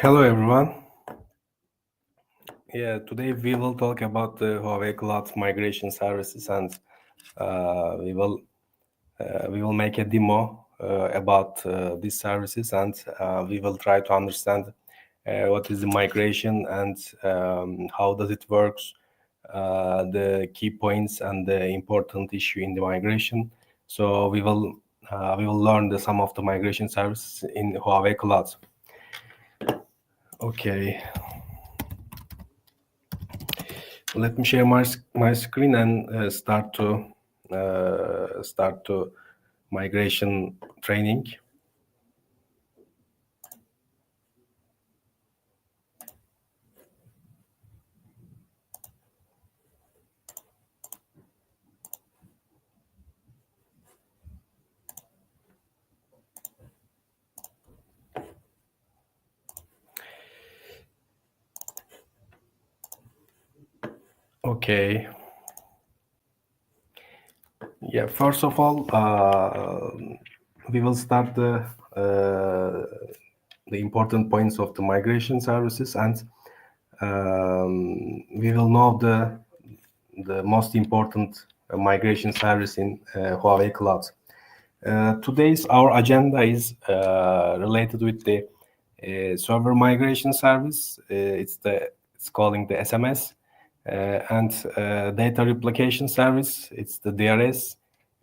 Hello everyone. Today we will talk about the Huawei Cloud Migration Services, and we will make a demo about these services, and we will try to understand what is the migration and how does it works, the key points and the important issue in the migration. So we will learn some of the migration services in Huawei Cloud. Okay. Let me share my screen and start to migration training. Okay. Yeah. First of all, we will start the important points of the migration services, and we will know the most important migration service in Huawei Cloud. Today's our agenda is related with the server migration service. It's calling the SMS, and data replication service. It's the DRS,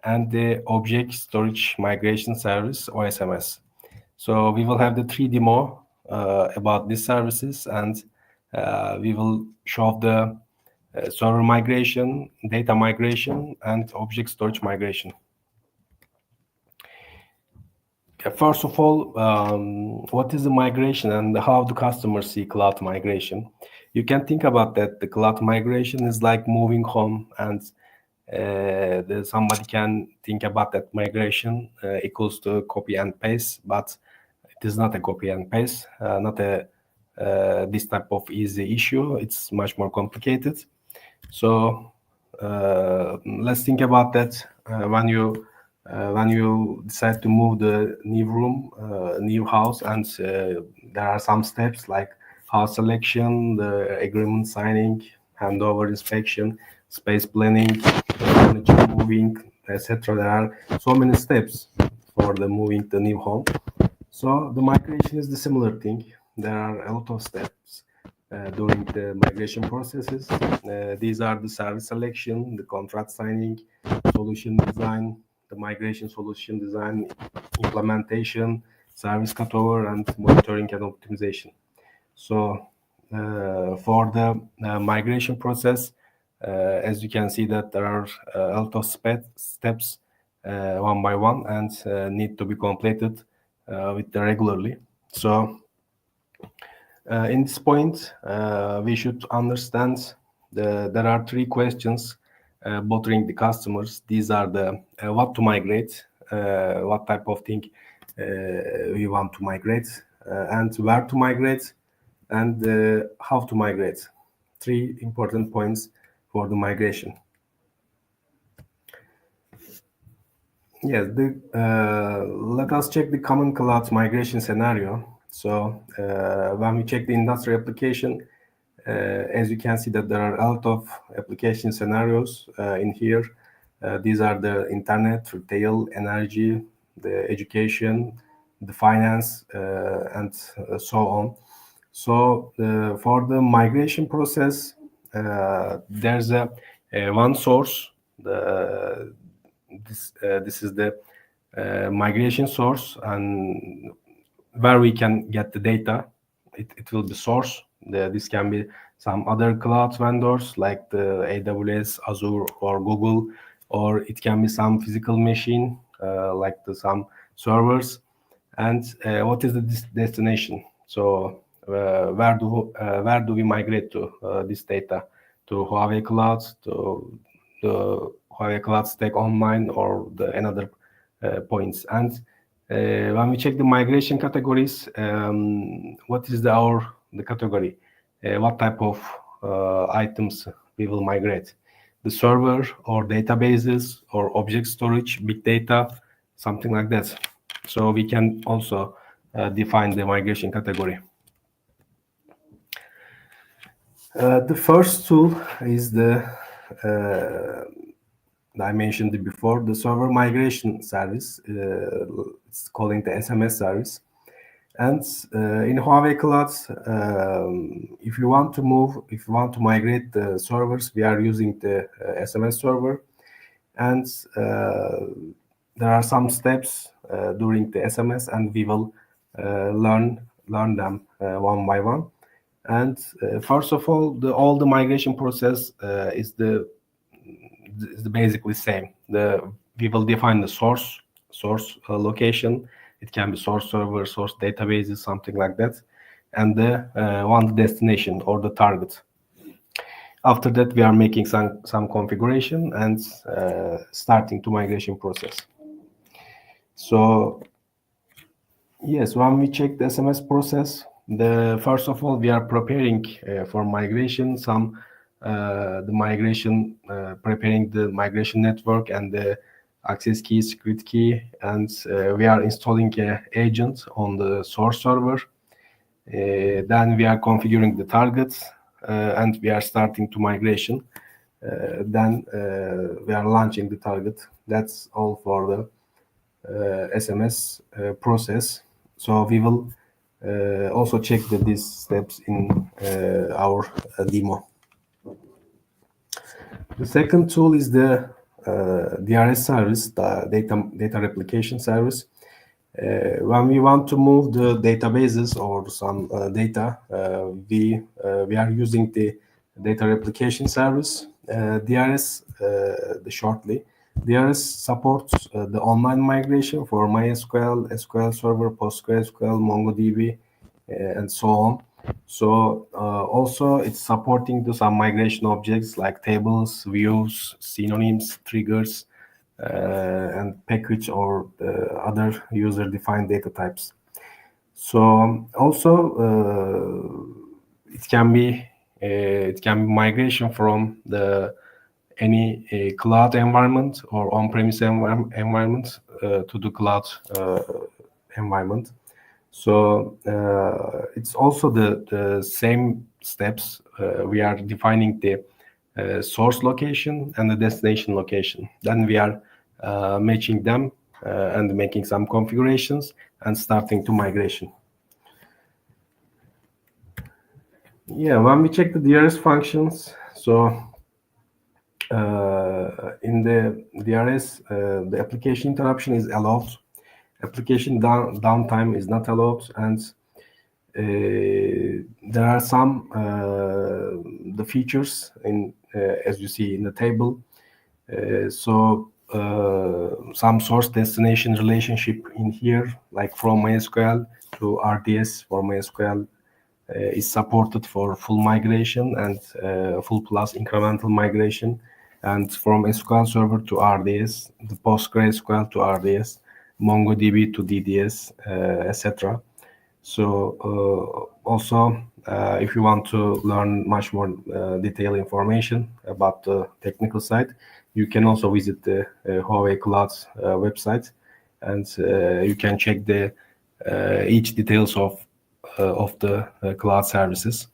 and the object storage migration service OSMS. So we will have the 3 demo about these services, and we will show the server migration, data migration, and object storage migration. First of all, what is the migration and how do customers see cloud migration? You can think about that. The cloud migration is like moving home, and somebody can think about that migration equals to copy and paste, but it is not a copy and paste, not a this type of easy issue. It's much more complicated. So let's think about that when you decide to move the new room, new house, and there are some steps like house selection, the agreement signing, handover inspection, space planning, furniture moving, etc. There are so many steps for the moving the new home. So the migration is the similar thing. There are a lot of steps during the migration processes. These are the service selection, the contract signing, solution design, the migration solution design, implementation, service cutover, and monitoring and optimization. So for the migration process, as you can see that there are a lot of steps one by one and need to be completed with the regularly. So in this point, we should understand there are 3 questions bothering the customers. These are the what to migrate, what type of thing we want to migrate, and where to migrate, and how to migrate. 3 important points for the migration. Yes, let us check the common cloud migration scenario. So when we check the industry application, as you can see that there are a lot of application scenarios in here. These are the internet, retail, energy, the education, the finance, and so on. So for the migration process, there's a one source. This is the migration source, and where we can get the data. It will be source. This can be some other cloud vendors like the AWS, Azure, or Google, or it can be some physical machine like some servers. And what is the destination? So where do we migrate to this data? To Huawei Cloud, to the Huawei Cloud Stack Online, or another points. And when we check the migration categories, what is the category? What type of items we will migrate? The server or databases or object storage, big data, something like that. So we can also define the migration category. The first tool is I mentioned it before, the server migration service. It's calling the SMS service. And in Huawei Cloud, if you want to migrate the servers, we are using the SMS server, and there are some steps during the SMS, and we will learn them one by one. And first of all, all the migration process is basically same. We will define the source location. It can be source server, source databases, something like that, and the one destination or the target. After that, we are making some configuration and starting to migration process. So yes, when we check the SMS process, first of all we are preparing for migration the migration, preparing the migration network and the access key, secret key, and we are installing an agent on the source server. Then we are configuring the targets, and we are starting to migration. Then we are launching the target. That's all for the SMS process. So we will also check these steps in our demo. The second tool is the DRS service, the data replication service. When we want to move the databases or some data, we are using the data replication service. DRS, shortly, DRS supports the online migration for MySQL, SQL Server, PostgreSQL, MongoDB, and so on. So also it's supporting some migration objects like tables, views, synonyms, triggers, and package or other user-defined data types. So also it can be migration from any cloud environment or on-premise environment to the cloud environment. So it's also the same steps. We are defining the source location and the destination location. Then we are matching them and making some configurations and starting to migration. Yeah, when we check the DRS functions, so in the DRS, the application interruption is allowed. Application downtime is not allowed, and there are some the features in as you see in the table. So some source destination relationship in here, like from MySQL to RDS for MySQL, is supported for full migration and full plus incremental migration, and from SQL Server to RDS, the PostgreSQL to RDS, MongoDB to DDS, etc. So also, if you want to learn much more detailed information about the technical side, you can also visit the Huawei Cloud website, and you can check the each details of the cloud services.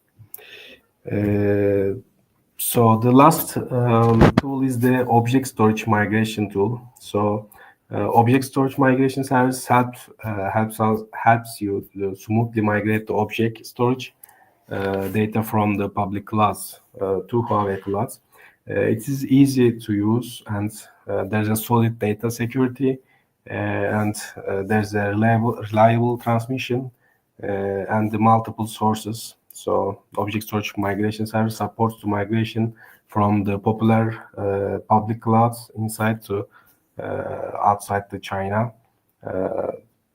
So the last tool is the object storage migration tool. So object storage migration service helps you to smoothly migrate the object storage data from the public clouds to Huawei clouds. It is easy to use, and there's a solid data security, and there's a reliable transmission and the multiple sources. So object storage migration service supports the migration from the popular public clouds inside to outside the China.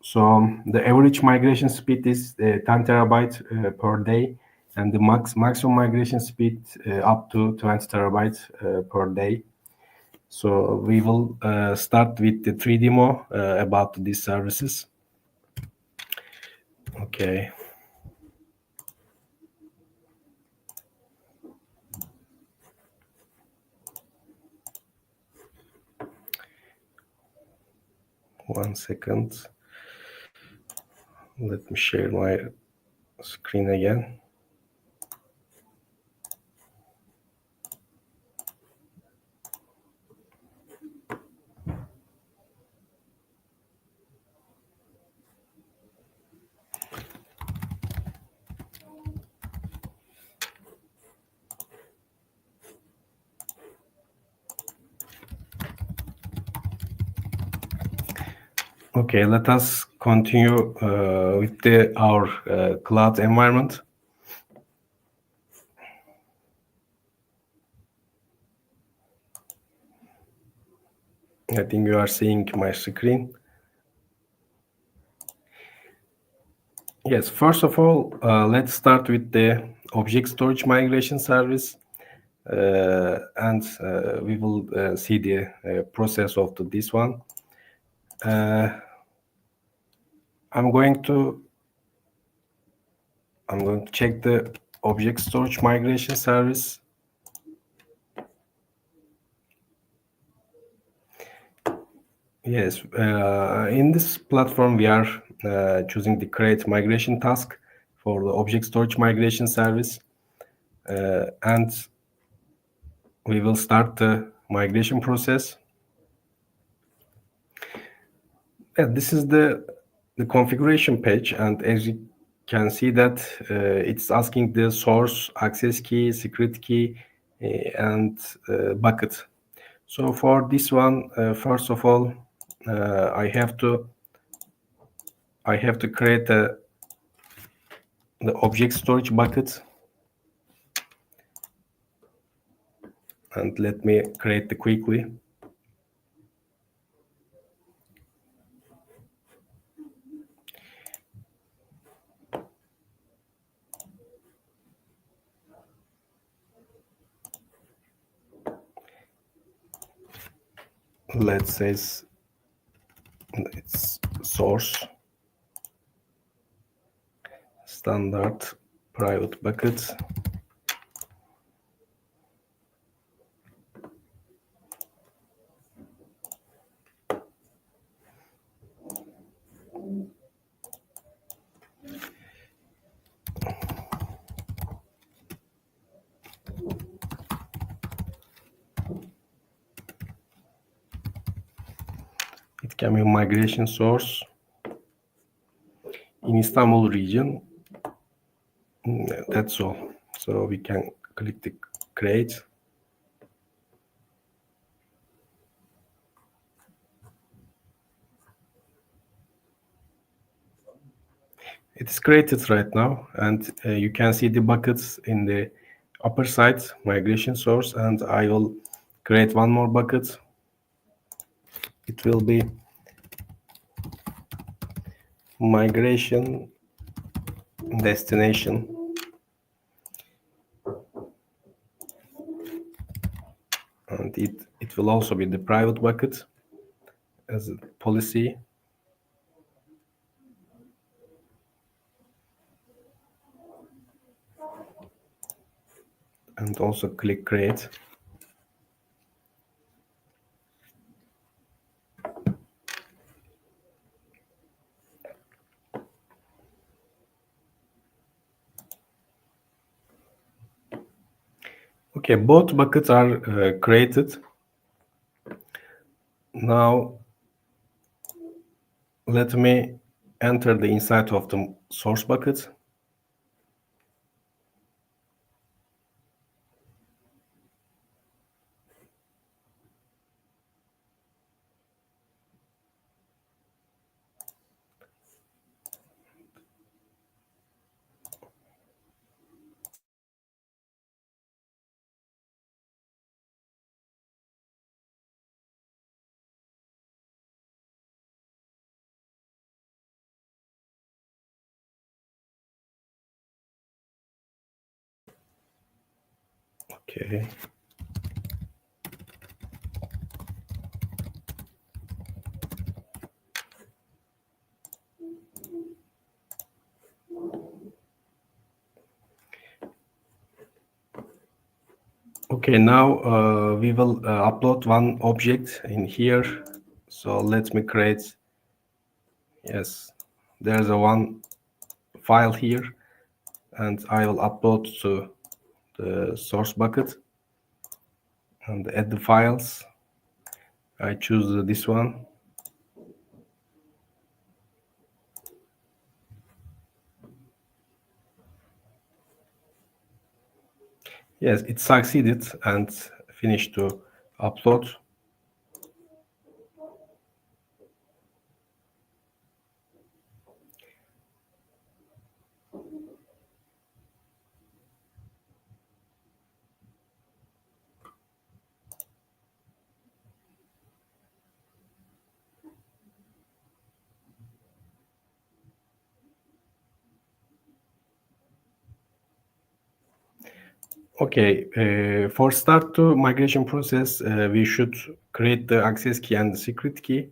So the average migration speed is 10 terabytes per day, and the maximum migration speed up to 20 terabytes per day. So we will start with the 3 demo about these services. Okay. One second. Let me share my screen again. Okay, let us continue with our cloud environment. I think you are seeing my screen. Yes, first of all, let's start with the object storage migration service. And we will see the process of this one. I'm going to check the object storage migration service. Yes, in this platform we are choosing the create migration task for the object storage migration service, and we will start the migration process. This is the configuration page, and as you can see that it's asking the source, access key, secret key, and bucket. So for this one, first of all, I have to create the object storage bucket, and let me create the quickly. Let's say it's source standard private bucket. It can be migration source in Istanbul region. That's all. So we can click the create. It is created right now, and you can see the buckets in the upper side, migration source, and I will create one more bucket. It will be migration destination. And it will also be the private bucket as a policy. And also click create. Okay, both buckets are created. Now let me enter the inside of the source bucket. Okay. Okay, now we will upload one object in here. So let me create, yes, there's a one file here, and I will upload to the source bucket and add the files. I choose this one. Yes, it succeeded and finished to upload. Okay, for start to migration process, we should create the access key and the secret key.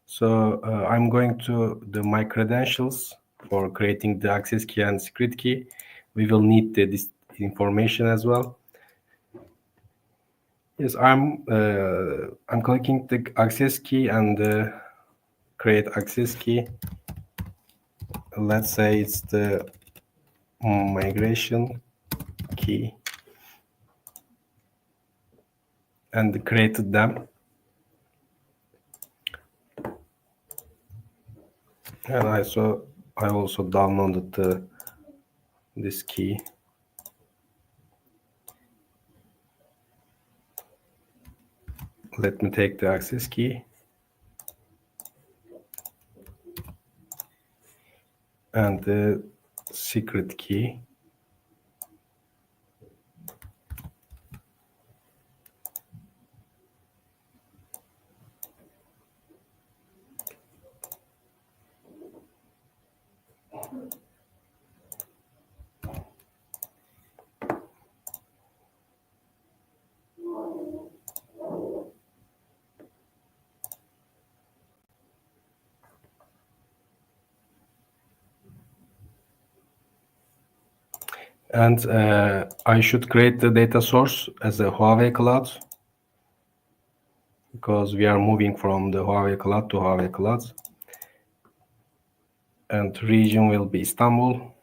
So I'm going to my credentials for creating the access key and secret key. We will need this information as well. Yes, I'm clicking the access key and create access key. Let's say it's the migration key, and created them. And I also downloaded this key. Let me take the access key and the secret key. And I should create the data source as a Huawei Cloud, because we are moving from the Huawei Cloud to Huawei Cloud. And region will be Istanbul.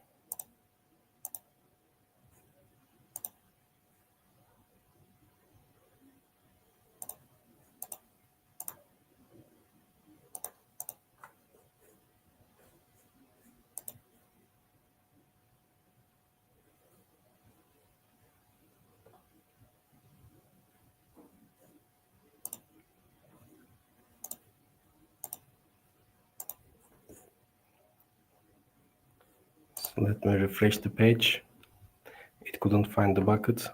So let me refresh the page. It couldn't find the bucket.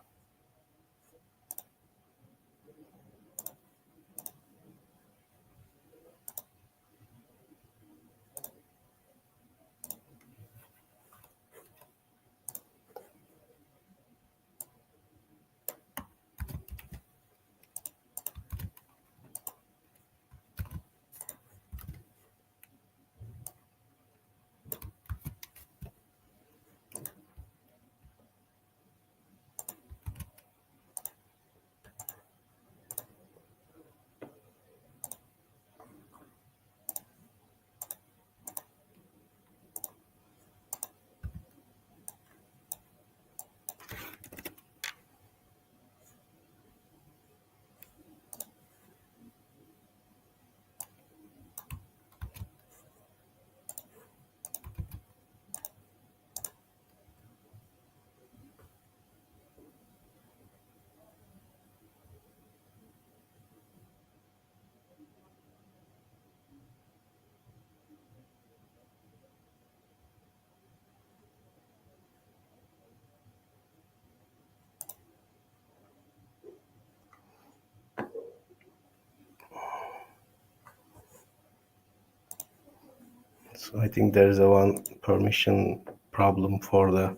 So I think there's a one permission problem for the.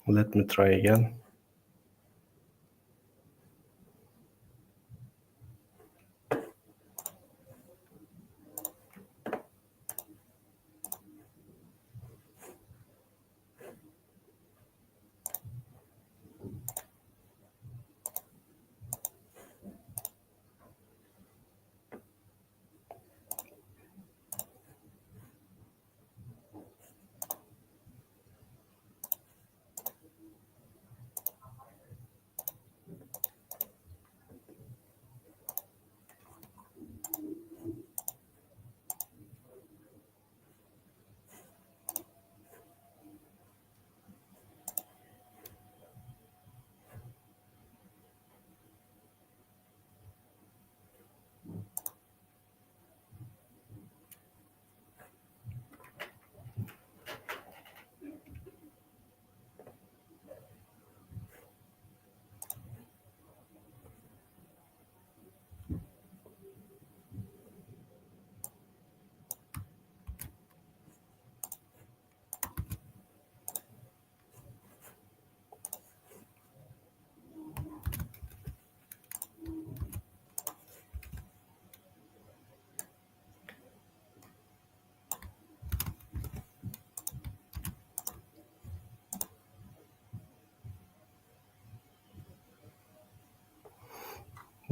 Let me try again.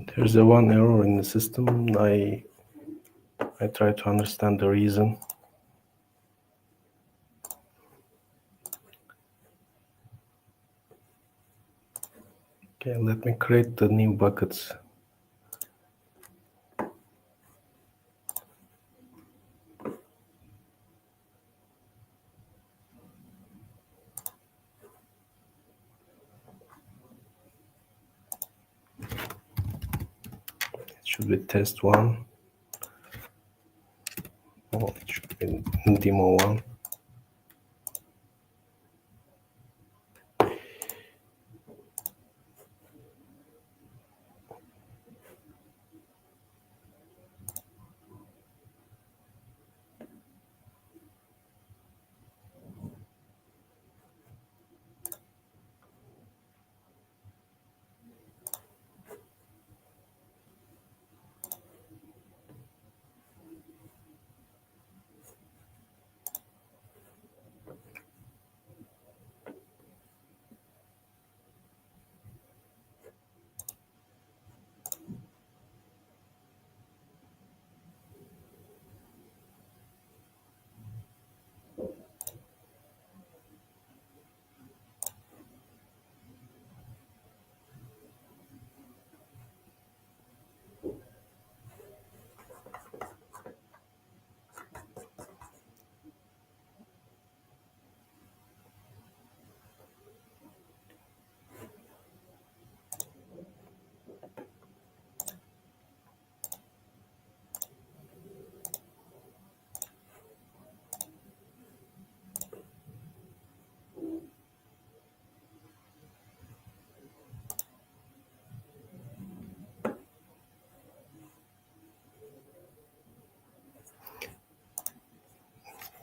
There's a one error in the system. I try to understand the reason. Okay, let me create the new buckets. It should be test one. Oh, it should be demo one.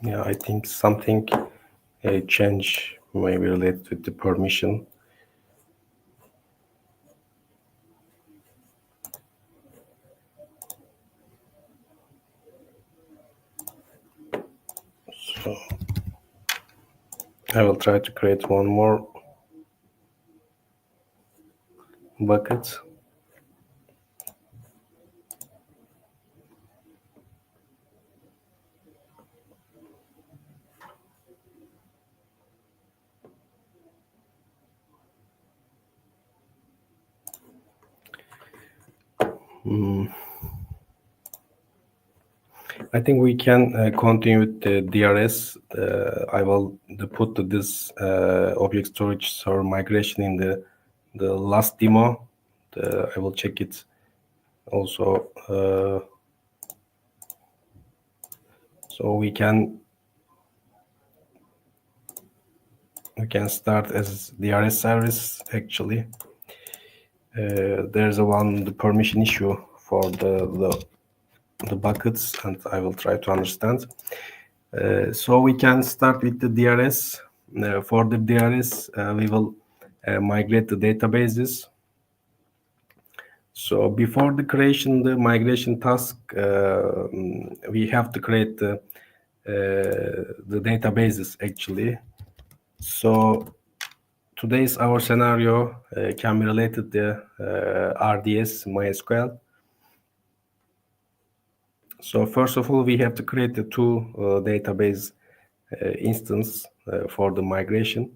Yeah, I think something a change may be related with the permission. So I will try to create one more bucket. I think we can continue with the DRS. I will put this object storage server migration in the last demo. I will check it also. So we can start as DRS service. Actually, there's the permission issue for the buckets, and I will try to understand. So we can start with the DRS. For the DRS, we will migrate the databases. So before the migration task, we have to create the databases actually. So today's our scenario can be related to RDS MySQL. So first of all, we have to create the two database instance for the migration.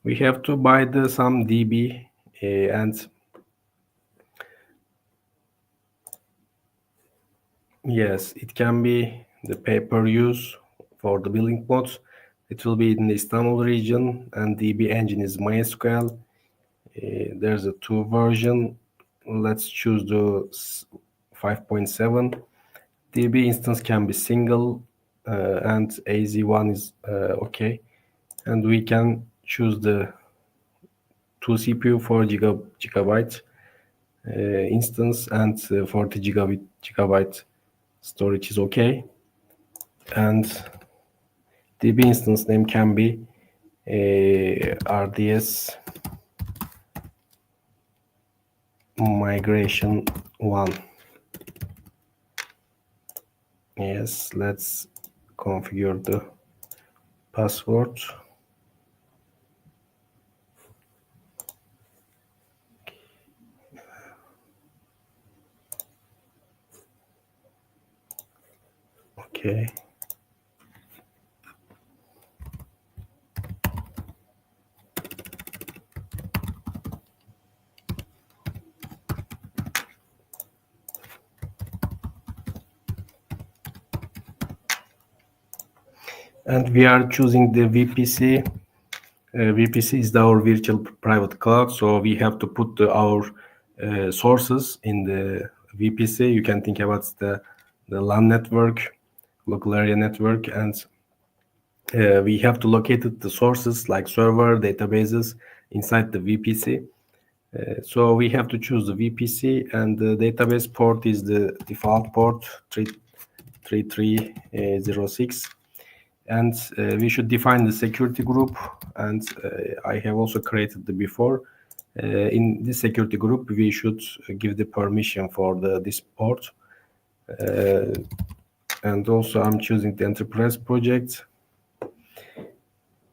We have to buy some DB and yes, it can be the pay-per-use for the billing modes. It will be in the Istanbul region, and DB engine is MySQL. There's a two version. Let's choose the 5.7. DB instance can be single, and AZ1 is okay. And we can choose the 2 CPU 4 gigabyte instance, and 40 gigabyte storage is okay. And DB instance name can be RDS Migration 1. Yes, let's configure the password. Okay. And we are choosing the VPC. VPC is our virtual private cloud, so we have to put our sources in the VPC. You can think about the LAN network, local area network, and we have to locate the sources like server, databases inside the VPC. So we have to choose the VPC, and the database port is the default port 3306. And we should define the security group, and I have also created the before. In this security group, we should give the permission for this port. And also I'm choosing the enterprise project.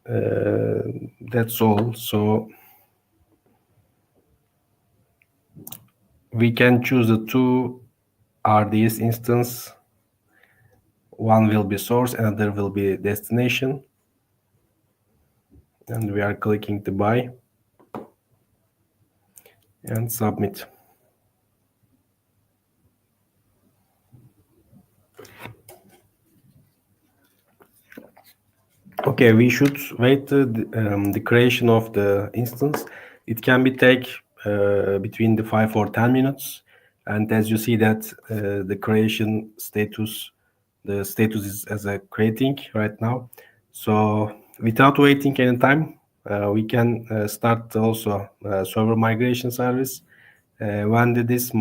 That's all. So we can choose the two RDS instance. One will be source, another will be destination. And we are clicking to buy and submit. Okay, we should wait the creation of the instance. It can be take between the 5 or 10 minutes. And as you see that the creation status, the status is as a creating right now. So without waiting any time, we can start also server migration service. When this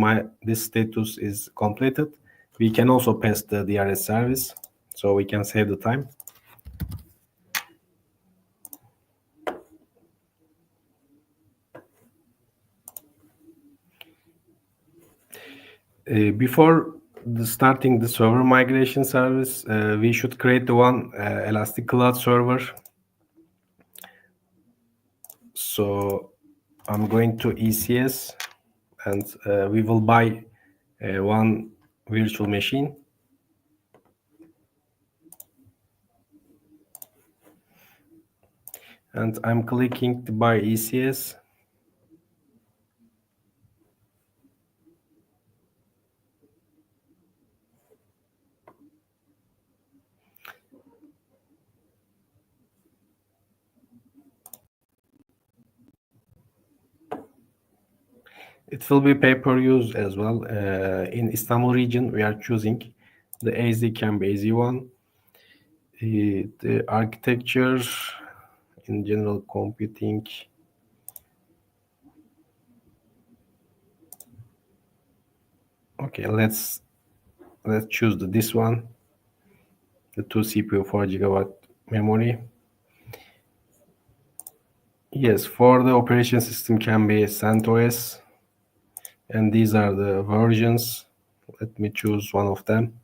status is completed, we can also pass the DRS service, so we can save the time. Before starting the server migration service, we should create the one Elastic Cloud server. So I'm going to ECS, and we will buy one virtual machine. And I'm clicking to buy ECS. It will be pay-per-use as well. In Istanbul region, we are choosing the AZ can be AZ1. The architecture in general computing. Okay, let's choose this one. The 2 CPU, 4 GB memory. Yes, for the operation system can be CentOS. And these are the versions. Let me choose one of them.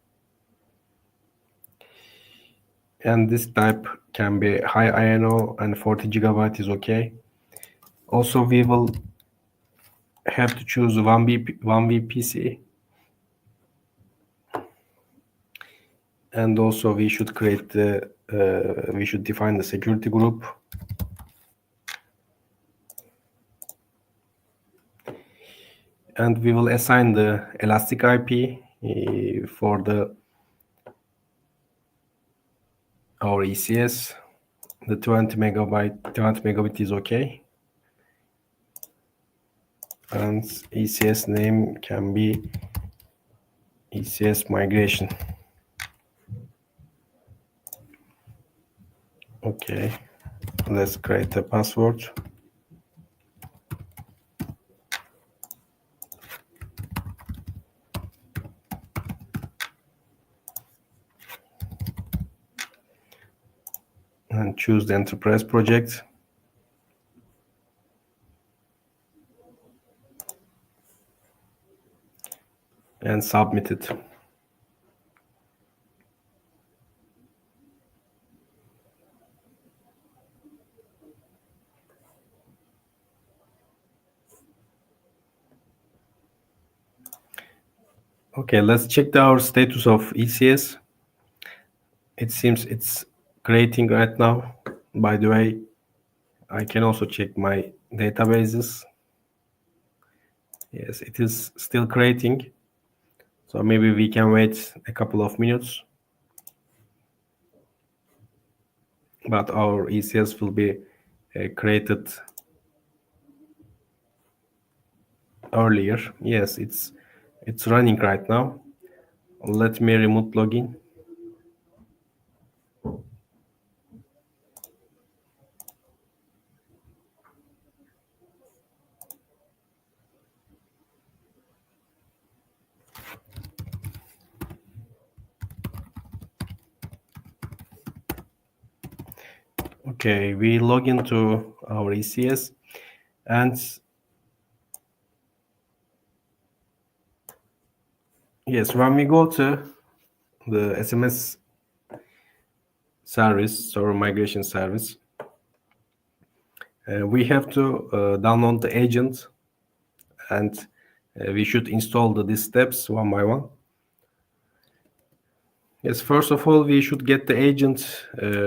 And this type can be high INO, and 40 GB is okay. Also, we will have to choose one VPC. And also we should create the, we should define the security group. And we will assign the Elastic IP for our ECS. The 20 megabit is okay. And ECS name can be ECS migration. Okay, let's create a password. And choose the enterprise project. And submit it. Okay, let's check our status of ECS. It seems it's creating right now. By the way, I can also check my databases. Yes, it is still creating. So maybe we can wait a couple of minutes. But our ECS will be created earlier. Yes, it's running right now. Let me remote login. Okay, we log into our ECS, and yes, when we go to the SMS service, server migration service, we have to download the agent, and we should install these steps one by one. Yes, first of all, we should get the agent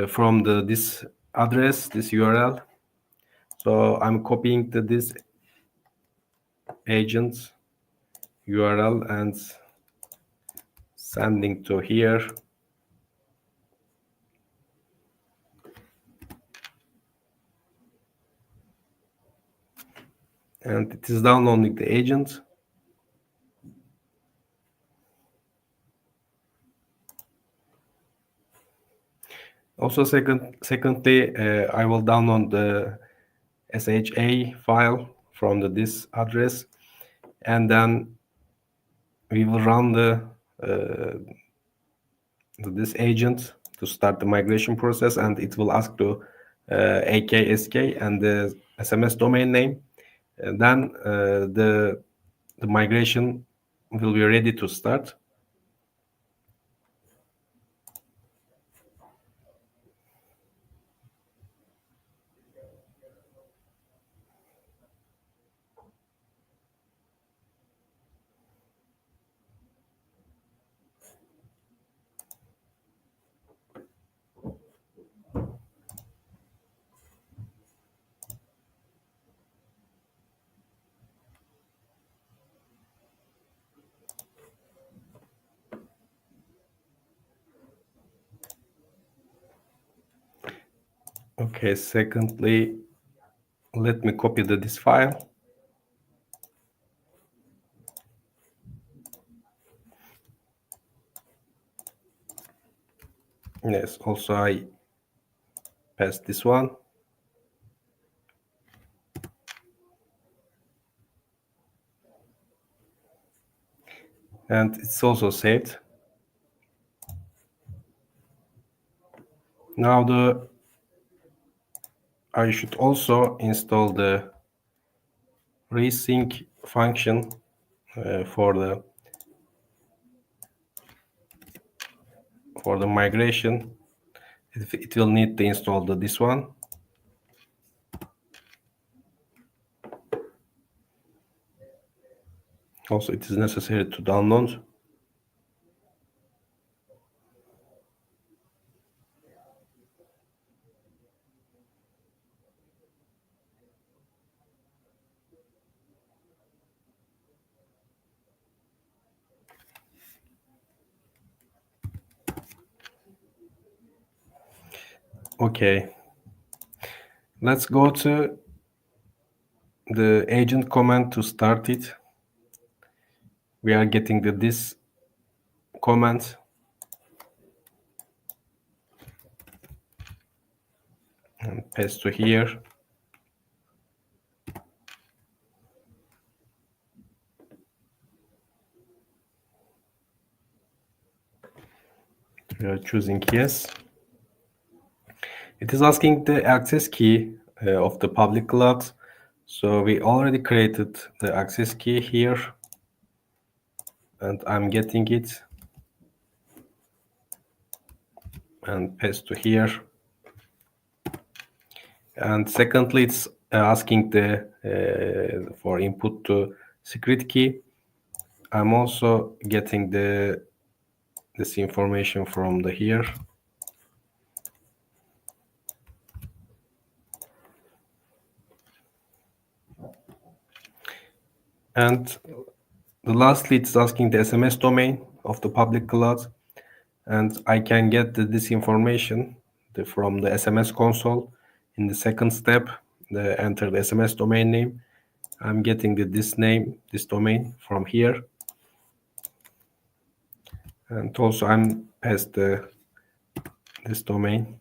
from this address, this URL. So I'm copying this agent URL and sending to here. And it is downloading the agent. Also, secondly, I will download the SHA file from this address, and then we will run this agent to start the migration process, and it will ask to AKSK and the SMS domain name. And then the migration will be ready to start. Okay, secondly, let me copy this file. Yes, also I paste this one. And it's also saved. Now I should also install the resync function for the migration. It will need to install this one. Also, it is necessary to download. Okay, let's go to the agent command to start it. We are getting this command. And paste to here. We are choosing yes. It is asking the access key of the public cloud. So we already created the access key here, and I'm getting it and paste to here. And secondly, it's asking for input to secret key. I'm also getting this information from here. And lastly, it's asking the SMS domain of the public cloud. And I can get this information from the SMS console. In the second step, enter the SMS domain name. I'm getting this name, this domain from here. And also I'm passed this domain.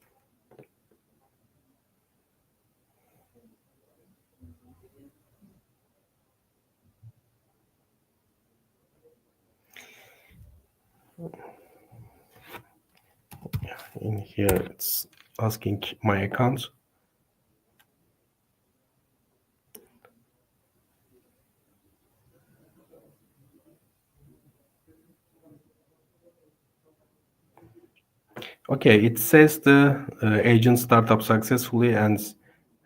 In here, it's asking my account. Okay, it says the agent startup successfully, and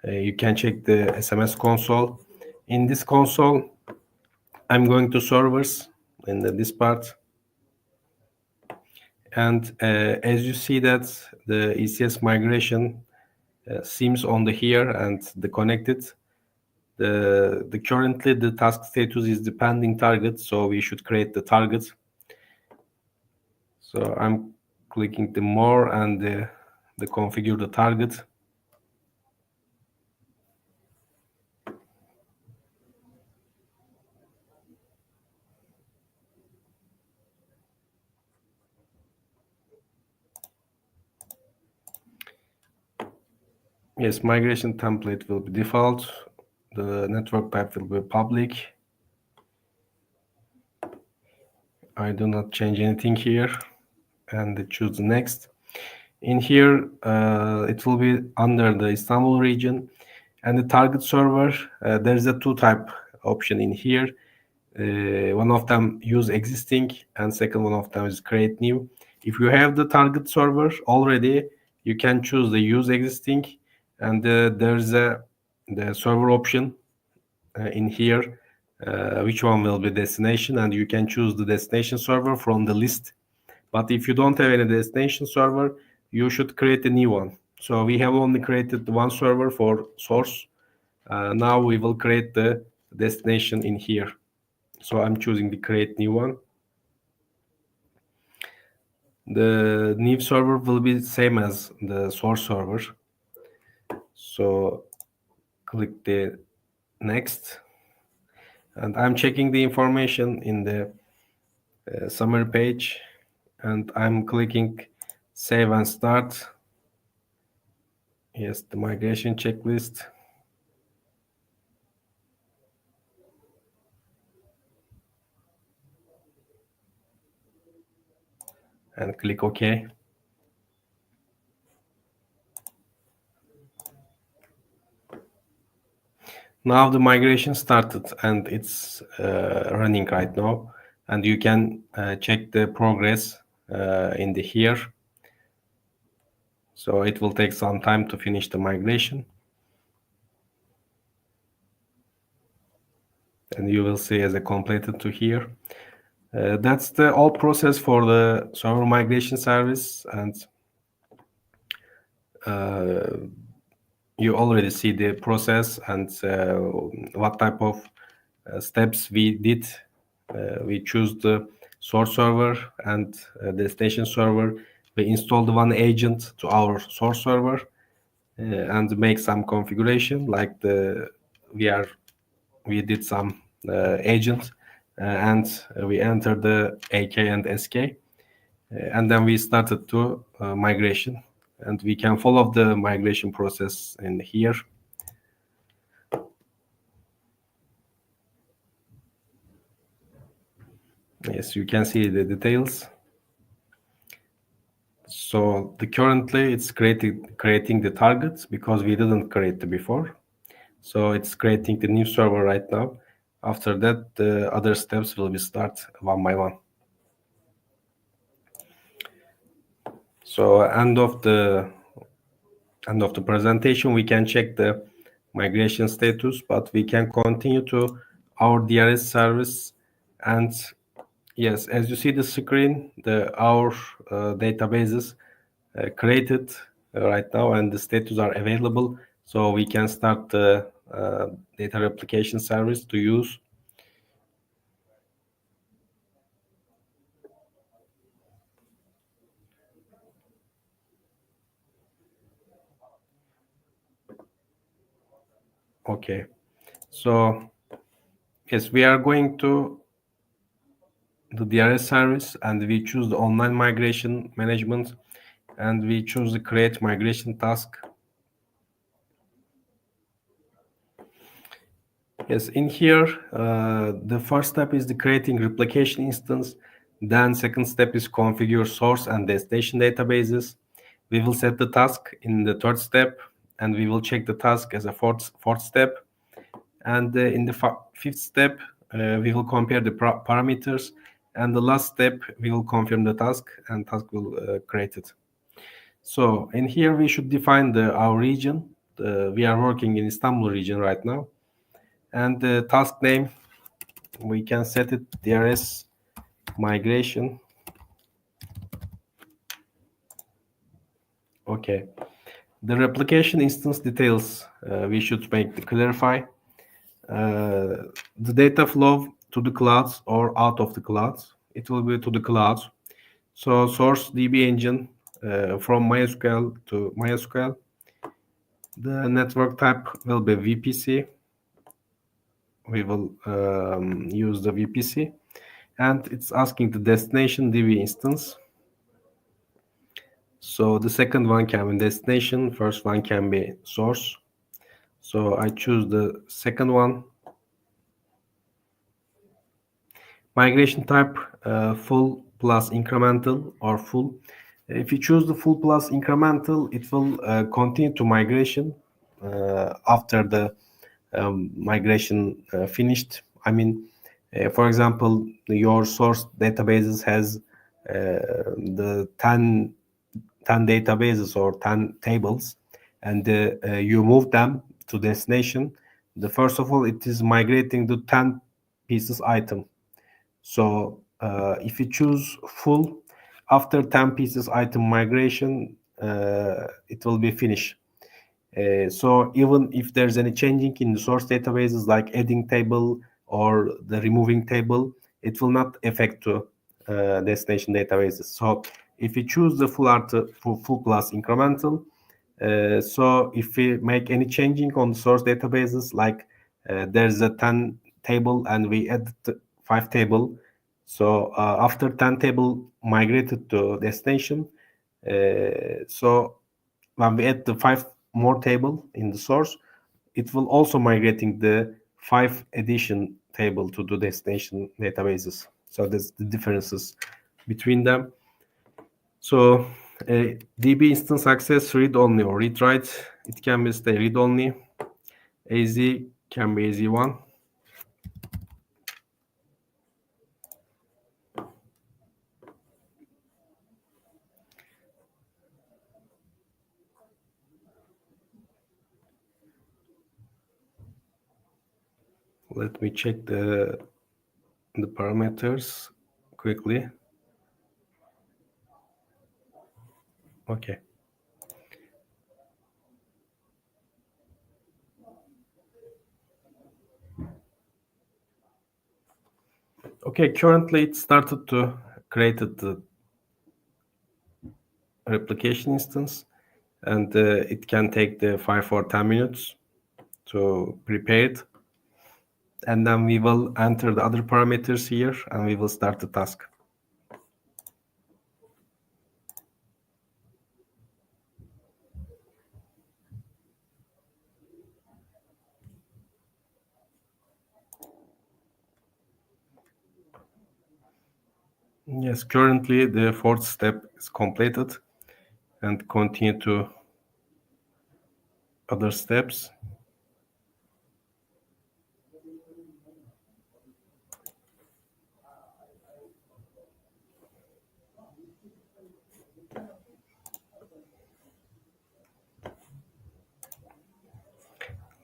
you can check the SMS console. In this console, I'm going to servers in this part. And as you see that the ECS migration seems on the here and the connected. The currently the task status is the pending target, so we should create the target. So I'm clicking the more and the configure the target. Yes, migration template will be default. The network type will be public. I do not change anything here and choose the next. In here, it will be under the Istanbul region and the target server. There's a two type option in here. One of them use existing and second one of them is create new. If you have the target server already, you can choose the use existing, and there's the server option in here, which one will be destination, and you can choose the destination server from the list. But if you don't have any destination server, you should create a new one. So we have only created one server for source. Now we will create the destination in here. So I'm choosing the create new one. The new server will be same as the source server. So click the next. And I'm checking the information in the summary page. And I'm clicking save and start. Yes, the migration checklist. And click OK. Now the migration started and it's running right now. And you can check the progress in the here. So it will take some time to finish the migration. And you will see as a completed to here. That's the all process for the server migration service, and you already see the process and what type of steps we did. We choose the source server and destination server. We installed one agent to our source server and make some configuration like we did some agent and we entered the AK and SK and then we started to migration, and we can follow the migration process in here. Yes, you can see the details. So currently it's creating the targets because we didn't create it before. So it's creating the new server right now. After that, the other steps will be start one by one. So end of the presentation, we can check the migration status, but we can continue to our DRS service. And yes, as you see the screen, our databases created right now and the status are available. So we can start the data replication service to use. Okay, so yes, we are going to the DRS service and we choose the online migration management and we choose the create migration task. Yes, in here, the first step is the creating replication instance. Then second step is configure source and destination databases. We will set the task in the third step, and we will check the task as a fourth step. And in the fifth step, we will compare the parameters. And the last step, we will confirm the task, and task will create it. So in here, we should define our region. We are working in Istanbul region right now. And the task name, we can set it DRS migration. Okay. The replication instance details we should make the clarify. The data flow to the clouds or out of the clouds. It will be to the clouds. So source DB engine from MySQL to MySQL. The network type will be VPC. We will use the VPC. And it's asking the destination DB instance. So the second one can be destination, first one can be source. So I choose the second one. Migration type, full plus incremental or full. If you choose the full plus incremental, it will continue to migration after the migration finished. I mean, for example, your source databases has the 10 databases or 10 tables, and you move them to destination. The first of all, it is migrating to 10 pieces item. So if you choose full, after 10 pieces item migration, it will be finished. So even if there's any changing in the source databases like adding table or the removing table, it will not affect to destination databases. So if you choose the full plus incremental, so if we make any changing on the source databases, like there's a 10 table and we add 5 table, so after 10 table migrated to destination, so when we add the 5 more table in the source, it will also migrating the 5 addition table to the destination databases. So there's the differences between them. So DB instance access read only or read write. It can be stay read only. AZ can be AZ1. Let me check the parameters quickly. Okay. Okay, currently it started to create the replication instance, and it can take the 5 or 10 minutes to prepare it. And then we will enter the other parameters here and we will start the task. Yes, currently the fourth step is completed and continue to other steps.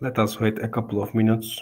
Let us wait a couple of minutes.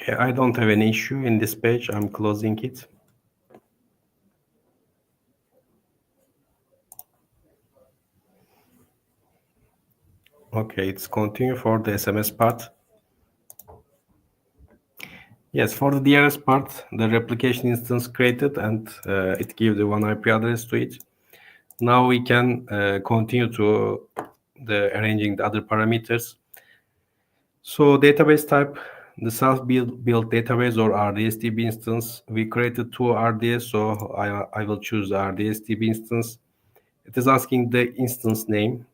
Okay, I don't have any issue in this page. I'm closing it. Okay, it's continue for the SMS part. Yes, for the DRS part, the replication instance created and it gives the one IP address to it. Now we can continue to arranging the other parameters. So database type, the self-built database or RDS-DB instance. We created two RDS, so I will choose the RDS-DB instance. It is asking the instance name.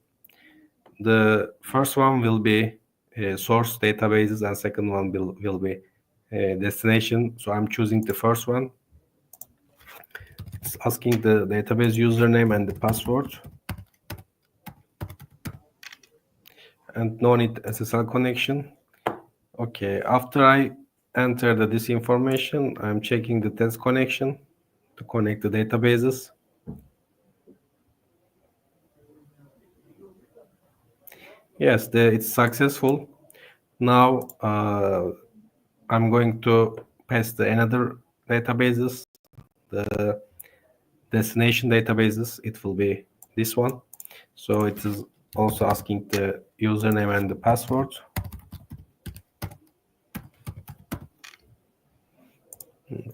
The first one will be source databases and second one will be destination. So I'm choosing the first one. It's asking the database username and the password. And no need SSL connection. Okay, after I enter this information, I'm checking the test connection to connect the databases. Yes, it's successful. Now I'm going to paste another databases, the destination databases. It will be this one. So it is also asking the username and the password.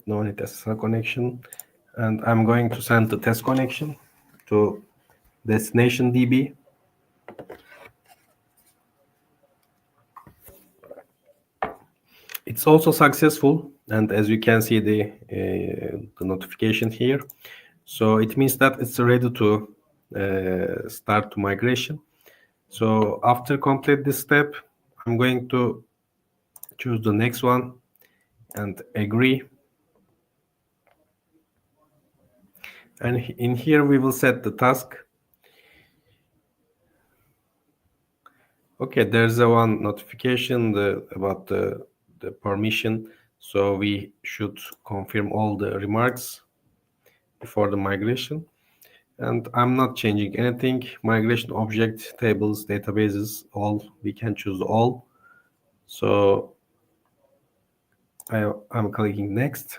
No need SSL connection. And I'm going to send the test connection to destination DB. It's also successful, and as you can see the notification here, so it means that it's ready to start migration. So after complete this step, I'm going to choose the next one and agree. And in here we will set the task. Okay, there's a one notification about the permission. So we should confirm all the remarks before the migration. And I'm not changing anything. Migration object, tables, databases, all. We can choose all. So I'm clicking next.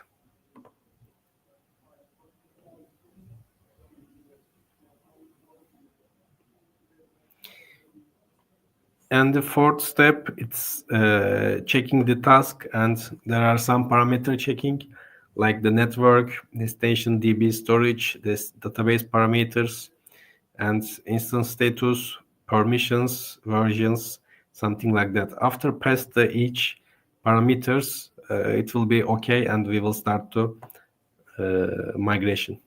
And the fourth step, it's checking the task, and there are some parameter checking, like the network, destination DB storage, this database parameters, and instance status, permissions, versions, something like that. After press the each parameters, it will be okay, and we will start to migration.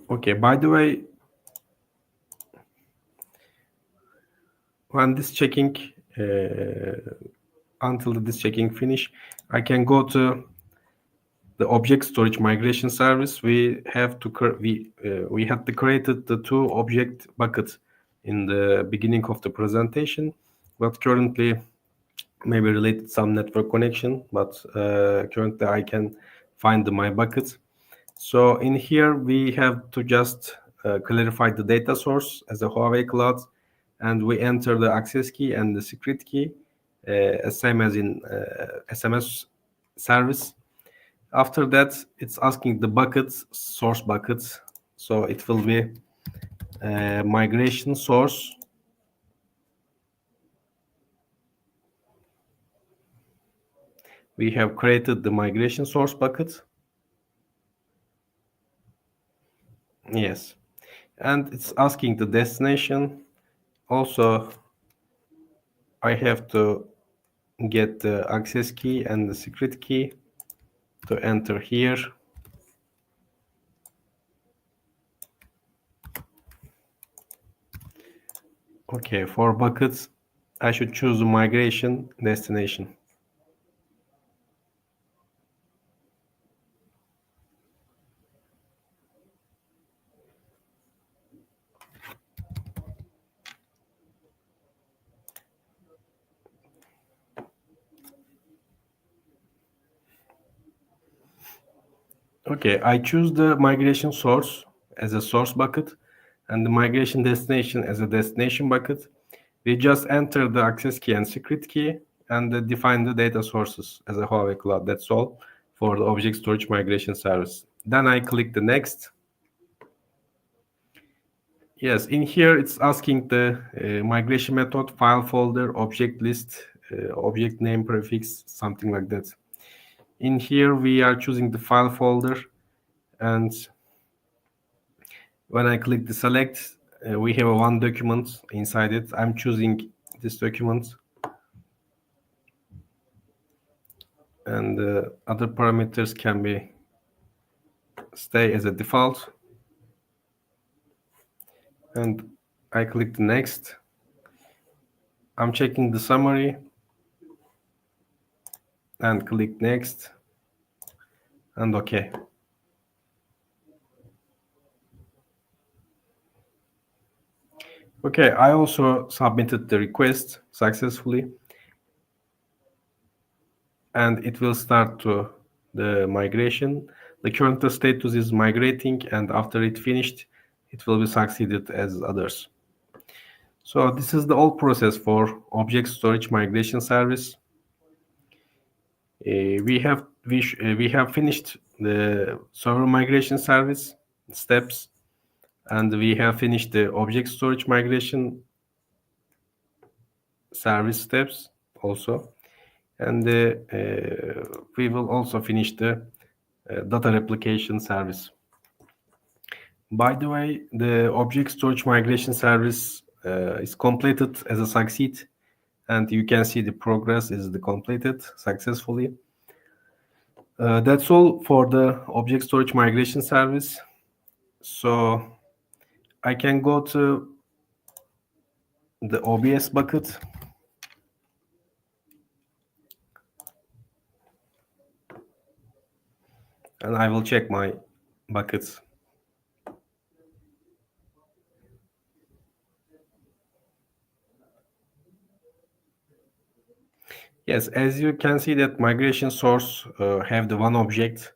Okay, by the way, when this checking, until this checking finish, I can go to the object storage migration service. We have to we had to created the two object buckets in the beginning of the presentation, but currently maybe related some network connection, but currently I can find my buckets. So in here we have to just clarify the data source as a Huawei Cloud, and we enter the access key and the secret key, same as in SMS service. After that, it's asking the buckets, source buckets. So it will be migration source. We have created the migration source bucket. Yes. And it's asking the destination. Also, I have to get the access key and the secret key to enter here. Okay, for buckets, I should choose migration destination. Okay, I choose the migration source as a source bucket, and the migration destination as a destination bucket. We just enter the access key and secret key and define the data sources as a Huawei Cloud. That's all for the object storage migration service. Then I click the next. Yes, in here it's asking the migration method, file folder, object list, object name prefix, something like that. In here we are choosing the file folder, and when I click the select, we have one document inside it. I'm choosing this document, and other parameters can be stay as a default. And I click the next. I'm checking the summary and click next and OK. Okay, I also submitted the request successfully, and it will start to the migration. The current status is migrating, and after it finished, it will be succeeded as others. So this is the old process for object storage migration service. We have finished the server migration service steps, and we have finished the object storage migration service steps also, and we will also finish the data replication service. By the way, the object storage migration service is completed as a succeed, and you can see the progress is completed successfully. That's all for the object storage migration service. So I can go to the OBS bucket. And I will check my buckets. Yes, as you can see that migration source have the one object,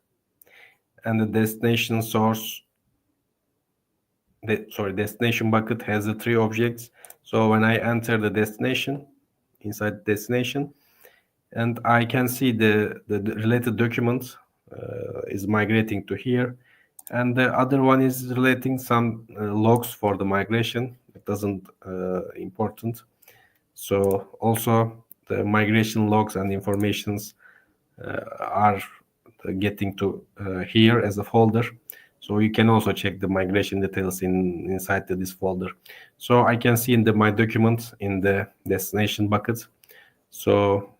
and the destination source, destination bucket has the three objects. So when I enter the destination, inside destination, and I can see the related document is migrating to here, and the other one is relating some logs for the migration. It doesn't important. So also the migration logs and informations are getting to here as a folder. So you can also check the migration details inside this folder. So I can see in my document in the destination bucket. So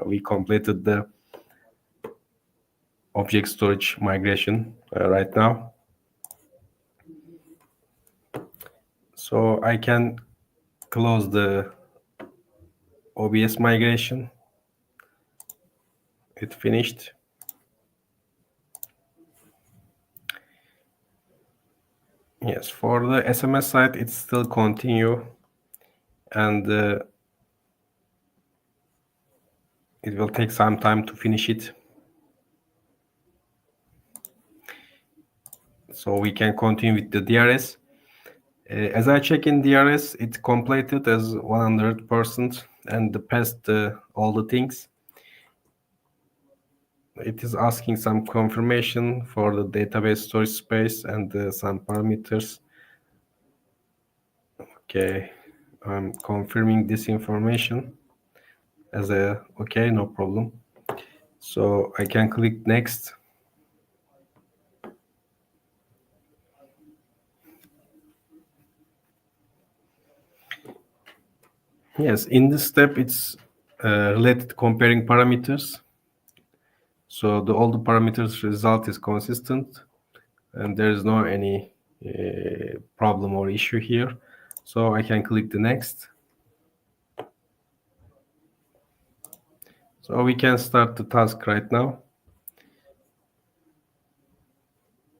we completed the object storage migration right now. So I can close the OBS migration. It finished. Yes, for the SMS side, it's still continue, and it will take some time to finish it. So we can continue with the DRS. As I check in DRS, it completed as 100% and passed all the things. It is asking some confirmation for the database storage space and some parameters. Okay, I'm confirming this information as a okay, no problem. So I can click next. Yes, in this step, it's related to comparing parameters. So all the parameters result is consistent, and there is no any problem or issue here. So I can click the next. So we can start the task right now.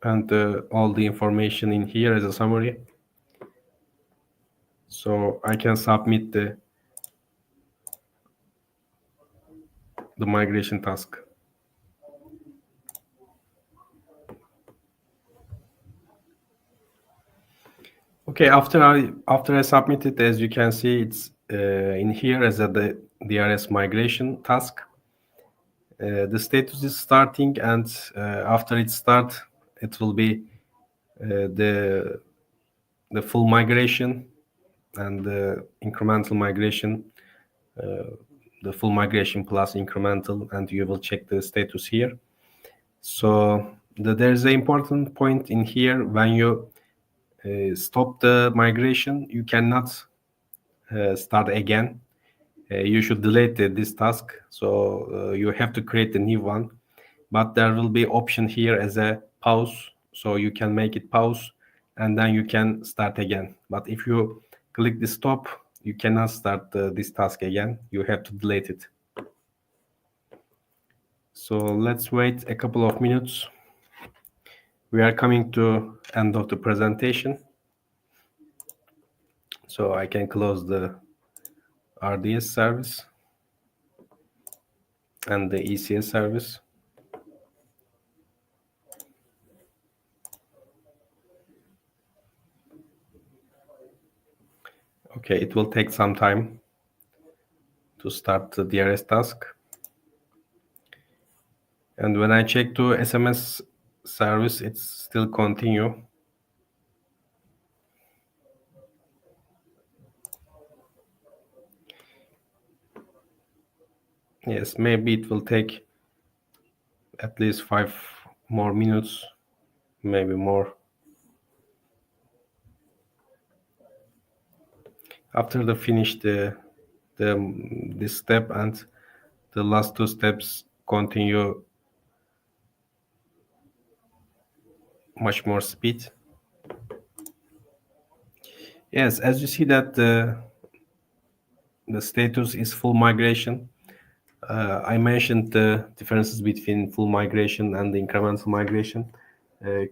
And all the information in here as a summary. So I can submit the migration task. Okay, after I submit it, as you can see, it's in here as the DRS migration task. The status is starting, and after it start, it will be the full migration and the incremental migration, the full migration plus incremental, and you will check the status here. So there's an important point in here. When you stop the migration, you cannot start again. You should delete this task, so you have to create a new one. But there will be option here as a pause, so you can make it pause and then you can start again. But if you click the stop, you cannot start this task again. You have to delete it. So let's wait a couple of minutes. We are coming to end of the presentation. So I can close the RDS service and the ECS service. Okay, it will take some time to start the DRS task. And when I check to SMS service, it's still continue. Yes, maybe it will take at least 5 more minutes, maybe more. After the finish this step and the last two steps continue much more speed. Yes, as you see that the status is full migration. I mentioned the differences between full migration and the incremental migration.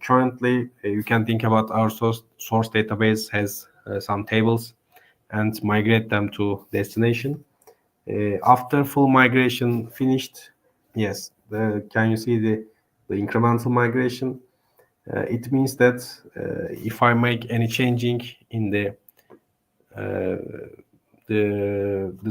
Currently, you can think about our source database has some tables and migrate them to destination. After full migration finished, yes, can you see the incremental migration? It means that if I make any changing in the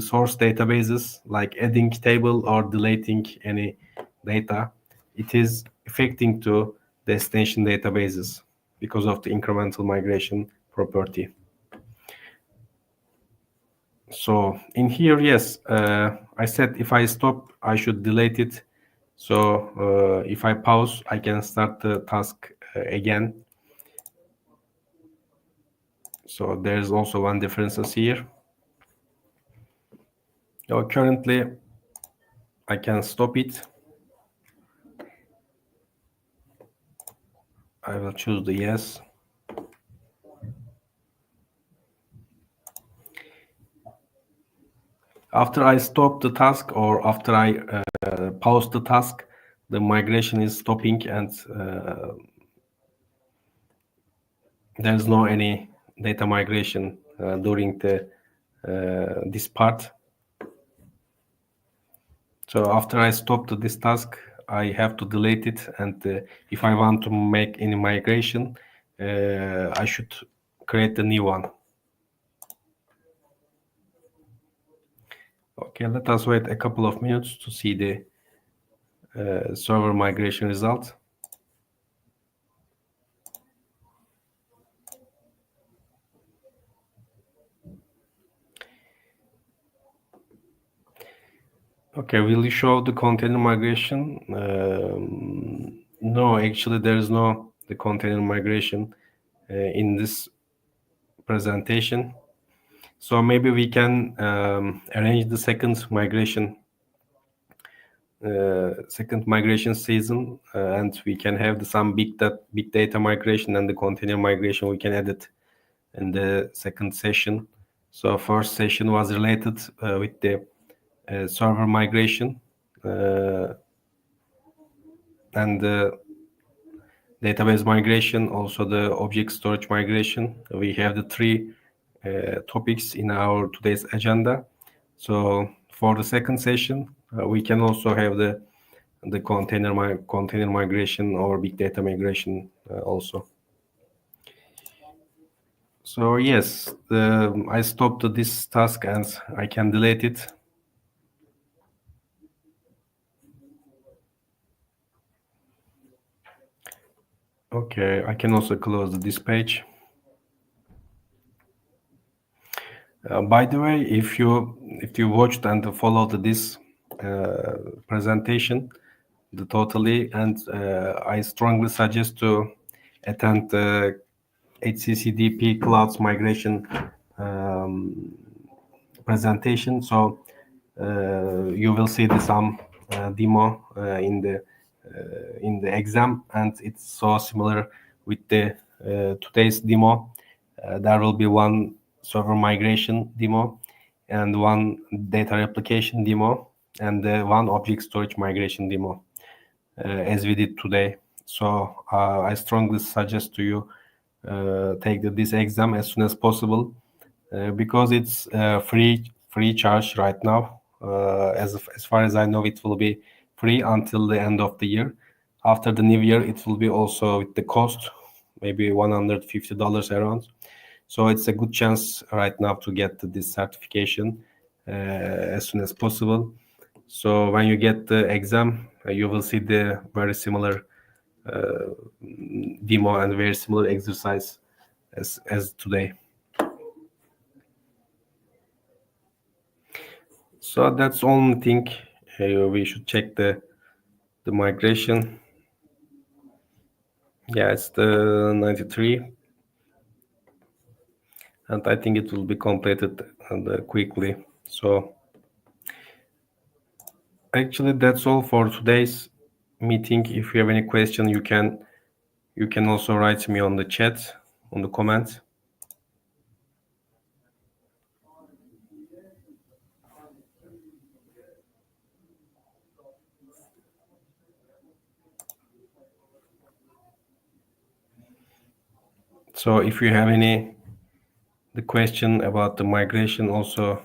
source databases, like adding table or deleting any data, it is affecting to destination databases because of the incremental migration property. So in here, yes, I said if I stop, I should delete it. So if I pause, I can start the task again. So there's also one difference here. So currently, I can stop it. I will choose the yes. After I stop the task or after I pause the task, the migration is stopping and there's no any data migration during this part. So after I stop this task, I have to delete it, and if I want to make any migration, I should create a new one. Okay, let us wait a couple of minutes to see the server migration result. Okay, will you show the container migration? No, actually there is no the container migration in this presentation. So maybe we can arrange the second migration season, and we can have some big data migration and the container migration. We can add it in the second session. So first session was related with the server migration and the database migration, also the object storage migration. We have the three topics in our today's agenda. So for the second session, we can also have the container migration or big data migration also. So yes, I stopped this task and I can delete it. Okay, I can also close this page. By the way, if you watched and followed this presentation, the totally, and I strongly suggest to attend the HCCDP Cloud Migration presentation. So you will see some demo in the exam, and it's so similar with the today's demo. There will be one server migration demo, and one data replication demo, and one object storage migration demo, as we did today. So I strongly suggest to you take this exam as soon as possible, because it's free charge right now. As far as I know, it will be free until the end of the year. After the new year, it will be also with the cost, maybe $150 around. So it's a good chance right now to get this certification as soon as possible. So when you get the exam, you will see the very similar demo and very similar exercise as today. So that's only thing. We should check the migration. Yeah, it's the 93, and I think it will be completed quickly. So actually, that's all for today's meeting. If you have any question, you can also write me on the chat, on the comments. So if you have any the question about the migration, also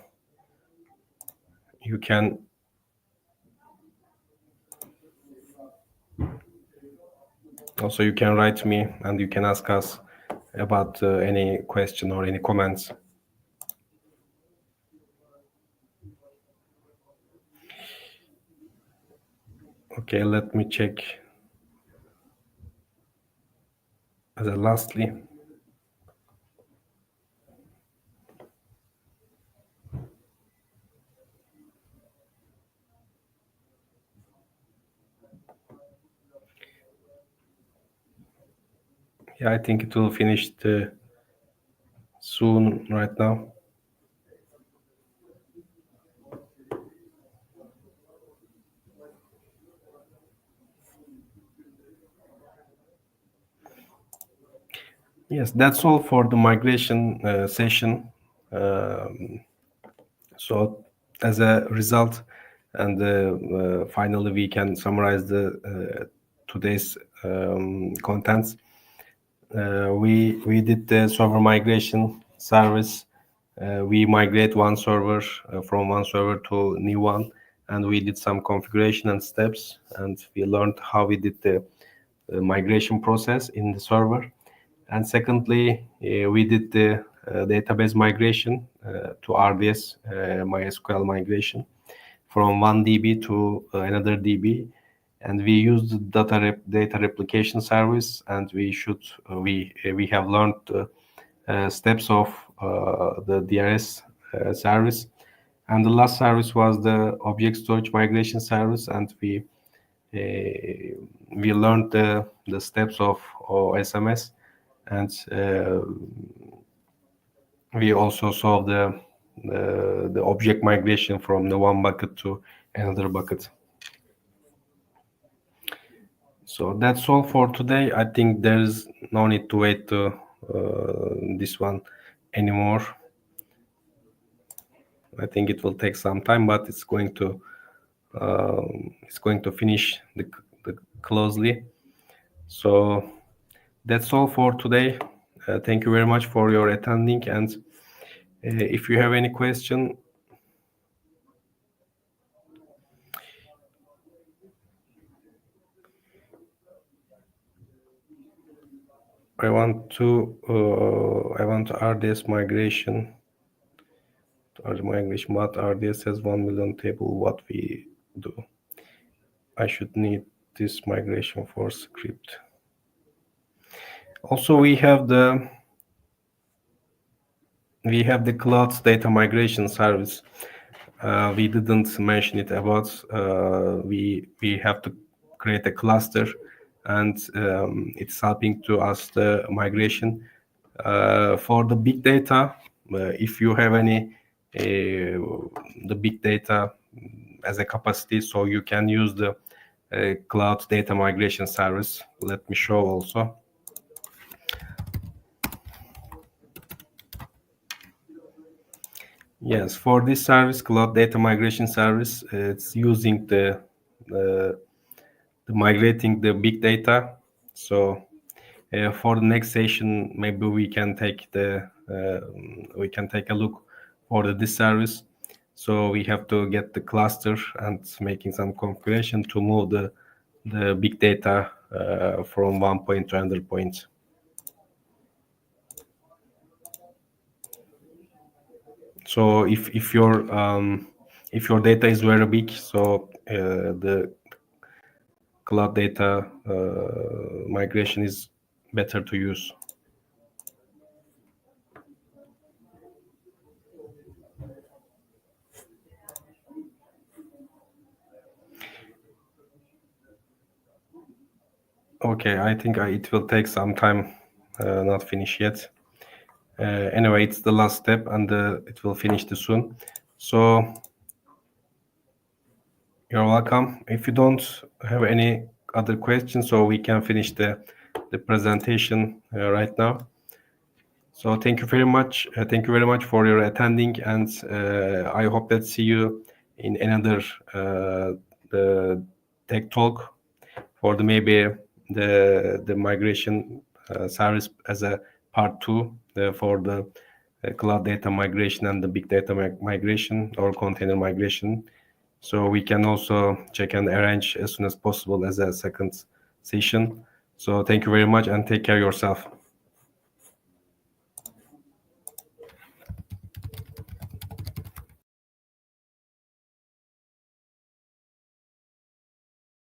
you can write me, and you can ask us about any question or any comments. Okay, let me check as a lastly. Yeah, I think it will finish soon right now. Yes, that's all for the migration session. So as a result, and finally we can summarize the today's contents. We did the server migration service. We migrate one server from one server to new one, and we did some configuration and steps, and we learned how we did the migration process in the server. And secondly, we did the database migration to RDS MySQL migration from one DB to another DB, and we used the data replication service, and we have learned steps of the DRS service, and the last service was the object storage migration service, and we learned the steps of OSMS, and we also saw the object migration from the one bucket to another bucket. So that's all for today. I think there's no need to wait to this one anymore. I think it will take some time, but it's going to finish the closely. So that's all for today. Thank you very much for your attending, and if you have any question, I want to RDS migration. But RDS has 1 million table. What we do? I should need this migration for script. Also, we have the cloud data migration service. We didn't mention it about. We have to create a cluster, and it's helping to us the migration for the big data. If you have any the big data as a capacity, so you can use the cloud data migration service. Let me show also. Yes, for this service, cloud data migration service, it's using the migrating the big data. So for the next session, maybe we can take a look for this service. So we have to get the cluster and making some configuration to move the big data from one point to another point. So if your data is very big, so the cloud data migration is better to use. Okay, I think it will take some time, not finish yet. Anyway, it's the last step, and it will finish soon. So you're welcome. If you don't have any other questions, so we can finish the presentation right now. So thank you very much. Thank you very much for your attending, and I hope that see you in another the tech talk for maybe the migration service as a part 2 for the cloud data migration and the big data migration or container migration. So we can also check and arrange as soon as possible as a second session. So thank you very much and take care of yourself.